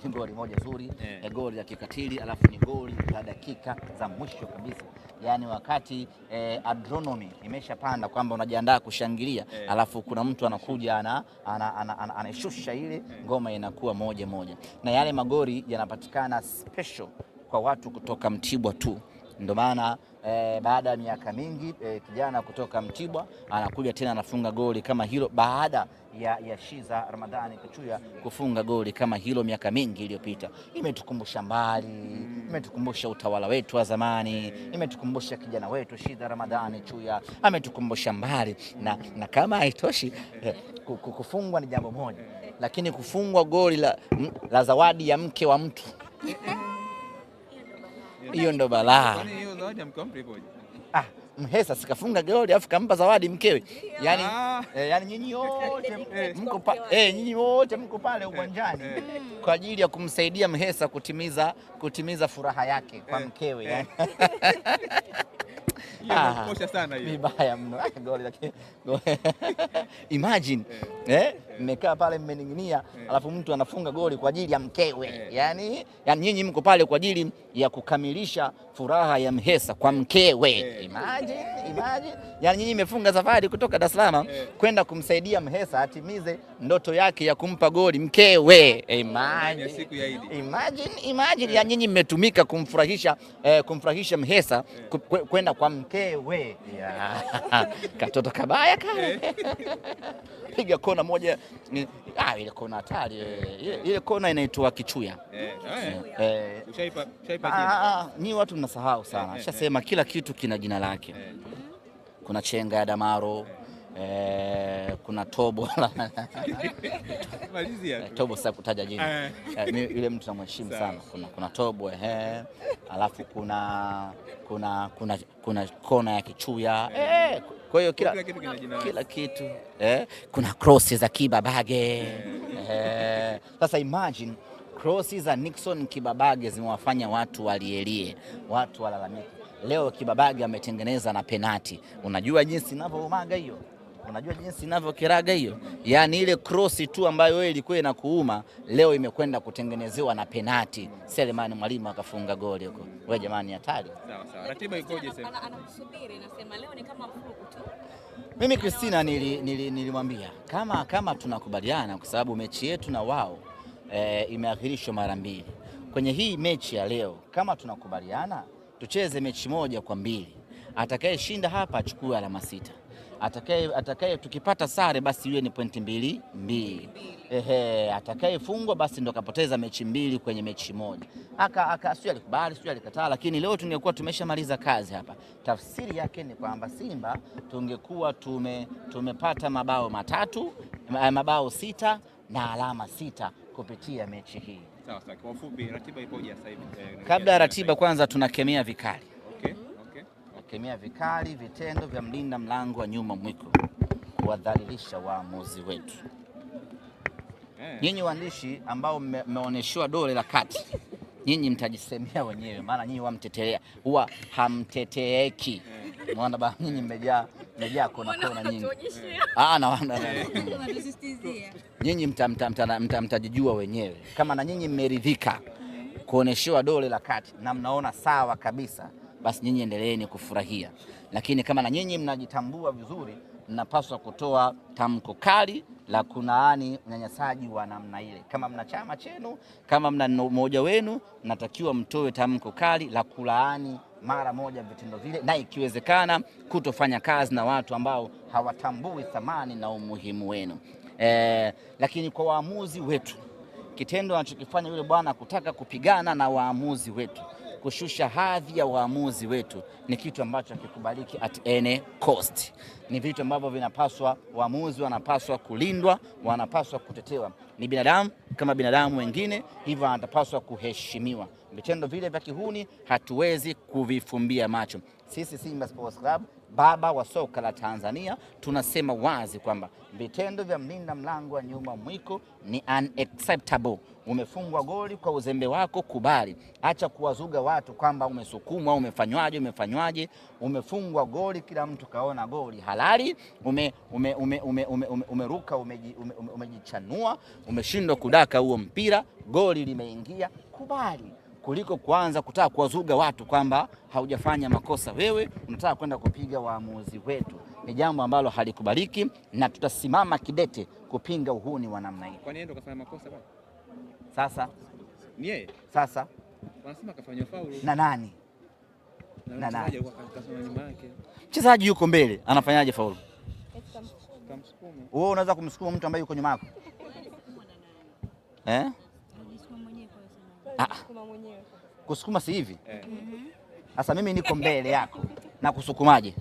ni goli moja zuri, goli la kikatili, alafu ni goli la dakika za mwisho kabisa. Yani wakati adrenaline imeshapanda kwamba unajiandaa kushangilia, alafu kuna mtu anakuja anashusha ile ngoma, inakuwa 1-1. Na yale magoli yanapatikana special kwa watu kutoka Mtibwa tu. Ndio maana baada ya miaka mingi kijana kutoka Mtibwa anakuja tena anafunga goli kama hilo, baada ya Shiza Ramadhani Kichuya kufunga goli kama hilo miaka mingi iliyopita. Imetukumbusha mbali, imetukumbusha utawala wetu wa zamani, imetukumbusha kijana wetu Shiza Ramadhani Kichuya, ametukumbusha mbali. Na kama haitoshi, kufungwa ni jambo moja, lakini kufungwa goli la zawadi ya mke wa mtu, hiyo ndo balaa. Kwani hiyo zawadi ya mke wa mtu ipoje? Mhesa sikafunga goli afu kampa zawadi mkewe. Yani nyinyi wote mko pale uwanjani kwa ajili ya kumsaidia Mhesa kutimiza furaha yake kwa mkewe. Kosha sana hiyo. Vibaya mno goli lakini imagine mmekaa pale mmening'inia, alafu mtu anafunga goli kwa ajili ya mkewe. Yani nyinyi mko pale kwa ajili ya kukamilisha furaha ya Mhesa kwa mkewe. Imagine. Yani nyinyi mmefunga safari kutoka Dar es Salaam kwenda kumsaidia Mhesa atimize ndoto yake ya kumpa goli mkewe. Imagine ya nyinyi mmetumika kumfurahisha Mhesa kwenda kwa mkewe. Katoto kabaya kale. Piga kona moja, ile kona hatari. Ile kona inaitwa Kichuya. Ushaipa jina? Ni watu mnasahau sana. Nishasema kila kitu kina jina lake. Kuna chenga ya Damaro, kuna tobo. Tobo sasa kutaja jina. Yule mtu namheshimu sana. Kuna tobo, alafu kuna kona ya Kichuya. Kwa hiyo kila kitu. Kuna crosses za Kibabage. Sasa imagine crosses za Nixon Kibabage zimewafanya watu walielie, watu walalamike. Leo Kibabage ametengeneza na penati. Unajua jinsi inavyoumaga hiyo? Unajua jinsi inavyokeraga hiyo? Yani ile cross tu ambayo wewe ilikuwa inakuuma, leo imekwenda kutengenezewa na penati. Selemani Mwalimu akafunga goli huko. Wewe jamani, hatari. Sawa. Ratiba ikoje sasa? Anakusubiri, nasema leo ni kama mfuko tu. Mimi Christina nilimwambia kama tunakubaliana, kwa sababu mechi yetu na wao imeahirishwa mara 2. Kwenye hii mechi ya leo, kama tunakubaliana tucheze mechi 1-2. Atakayeshinda hapa achukue alama 6. Atakaye tukipata sare basi iwe ni pointi 2. Atakayefungwa basi ndo kapoteza mechi 2 kwenye mechi 1. Sio alikubali, sio alikataa, lakini leo tungekuwa tumeshamaliza kazi hapa. Tafsiri yake ni kwamba Simba tungekuwa tumepata mabao 6 na alama 6 kupitia mechi hii. Sawa. Kwa ufupi, ratiba ipoje sasa hivi? Kabla ya ratiba, kwanza tunakemea vikali. Okay. Kemea vikali vitendo vya mlinda mlango wa nyuma mwiko kuwadhalilisha waamuzi wetu. Nyinyi waandishi ambao mmeonyeshwa dole la kati, nyinyi mtajisemea wenyewe, maana nyinyi wamtetelea, huwa hamteteeki. Unaona bana, nyinyi mmejaa kona nyingi. Nyinyi mtajijua wenyewe kama na nyinyi mmeridhika kuonyeshwa dole la kati na mnaona sawa kabisa, basi nyinyi endeleeni kufurahia. Lakini kama na nyinyi mnajitambua vizuri, mnapaswa kutoa tamko kali la kunaani unyanyasaji wa namna ile. Kama mna chama chenu, kama mna mmoja wenu, mnatakiwa mtoe tamko kali la kulaani mara moja vitendo vile, na ikiwezekana kutofanya kazi na watu ambao hawatambui thamani na umuhimu wenu. Lakini kwa waamuzi wetu, kitendo anachokifanya yule bwana kutaka kupigana na waamuzi wetu, kushusha hadhi ya waamuzi wetu, ni kitu ambacho hakikubaliki at any cost. Ni vitu ambavyo vinapaswa, waamuzi wanapaswa kulindwa, wanapaswa kutetewa. Ni binadamu kama binadamu wengine, hivyo wanapaswa kuheshimiwa. Vitendo vile vya kihuni hatuwezi kuvifumbia macho. Sisi Simba Sports Club baba wa soka la Tanzania, tunasema wazi kwamba vitendo vya mlinda mlango wa nyuma Mwiko ni unacceptable. Umefungwa goli kwa uzembe wako, kubali. Acha kuwazuga watu kwamba umesukumwa, umefanywaje. Umefungwa goli, kila mtu kaona goli halali. Umeruka, umejichanua, umeshindwa kudaka huo mpira, goli limeingia, kubali, kuliko kuanza kutaka kuwazuga watu kwamba haujafanya makosa. Wewe unataka kwenda kupiga waamuzi wetu, ni jambo ambalo halikubaliki na tutasimama kidete kupinga uhuni wa namna hii. Kwa nini ndo kafanya makosa bwana? Sasa ni yeye. Sasa wanasema kafanya faulu na nani? Na nani? Mchezaji yuko mbele, anafanyaje faulu? Kamsukuma. Wewe unaweza kumsukuma mtu ambaye yuko nyuma yako? Kusukuma si hivi? Sasa mimi niko mbele yako na kusukumaje?